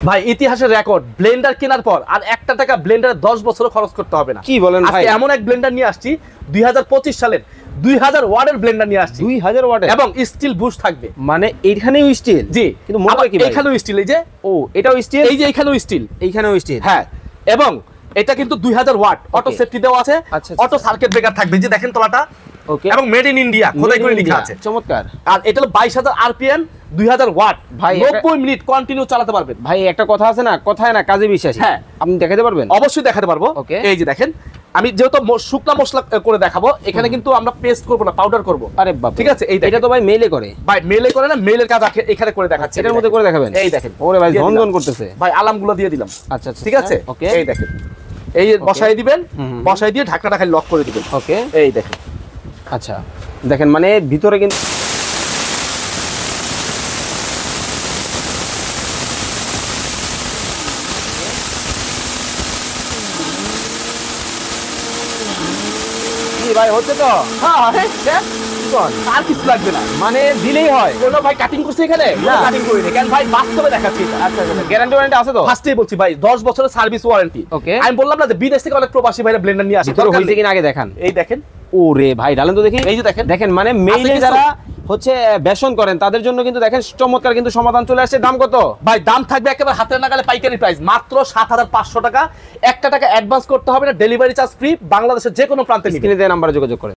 ভাই ইতিহাসের record, Blender কেনার পর আর 1 টাকা ব্লেন্ডারে 10 বছর খরচ করতে হবে না। কি বলেন ভাই? আজকে এমন এক ব্লেন্ডার নিয়ে আসছি 2025 সালের 2000 ওয়াটের ব্লেন্ডার নিয়ে আসছি। 2000 ওয়াটের এবং স্টিল বুশ থাকবে। মানে এইখানেও স্টিল? জি, কিন্তু মোটর কি ভাই? এখানেও স্টিল, এই যে ও এটাও স্টিল, এই যে এখানেও স্টিল, এইখানেও স্টিল। হ্যাঁ, এবং এটা কিন্তু 2000 ওয়াট, অটো সেফটি দেওয়া আছে, অটো সার্কিট ব্রেকার থাকবে, যে দেখেন তলাটা। ওকে, এবং মেড ইন ইন্ডিয়া খোদাই করে লেখা আছে। চমৎকার। আর এটা হলো 22000 আরপিএম, 2000 ওয়াট, ভাই 90 মিনিট কন্টিনিউ চালাতে পারবেন। ভাই একটা কথা আছে না, কথায় না কাজে বিশ্বাসী। হ্যাঁ, আপনি দেখাতে পারবেন? অবশ্যই দেখাতে পারবো। এই যে দেখেন, আমি যেহেতু শুকনা মশলা করে দেখাবো, এখানে কিন্তু আমরা পেস্ট করব না, পাউডার করব। আরে বাপ, ঠিক আছে। এই এটা তো ভাই মেলে করে। ভাই মেলে করে না, মেলের কাজ এখানে করে দেখাচ্ছি। এটার মধ্যে করে দেখাবেন? এই দেখেন। ওরে ভাই ঝনঝন করতেছে। ভাই আলামগুলো দিয়ে দিলাম। আচ্ছা আচ্ছা, ঠিক আছে। ওকে, এই দেখেন, এই বসাই দিবেন, বসাই দিয়ে ঢাকনাটা খালি লক করে দিবেন। ওকে, এই দেখেন। আচ্ছা দেখেন, মানে ভিতরে কিন্তু ভাই হচ্ছে তো। হ্যাঁ, আর কিছু লাগবে না, মানে দিলেই হয়। কোনো ভাই কাটিং করছে এখানে? না, কাটিং করিনি, কারণ ভাই বাস্তবে দেখাচ্ছি। আচ্ছা আচ্ছা, গ্যারান্টি ওয়ারেন্টি আছে তো? ফার্স্টেই বলছি ভাই 10 বছরের সার্ভিস ওয়ারেন্টি। ওকে, আমি বললাম না যে বিদেশ থেকে অনেক প্রবাসী ভাইরা ব্লেন্ডার নিয়ে আসে। ভিতরে হইছে কিনা আগে দেখান। এই দেখেন। ওরে ভাই ডালেন তো দেখি। এই যে দেখেন, দেখেন মানে মেইলে যারা হচ্ছে বেশন করেন তাদের জন্য কিন্তু দেখেন চমৎকার কিন্তু সমাধান চলে আসছে। দাম কত ভাই? দাম থাকবে একেবারে হাতের নাগালে, পাইকারি প্রাইস মাত্র 7500 টাকা। 1 টাকা অ্যাডভান্স করতে হবে না, ডেলিভারি চার্জ ফ্রি, বাংলাদেশের যে কোনো প্রান্তে। স্ক্রিনে দেওয়া নাম্বারে যোগাযোগ করেন।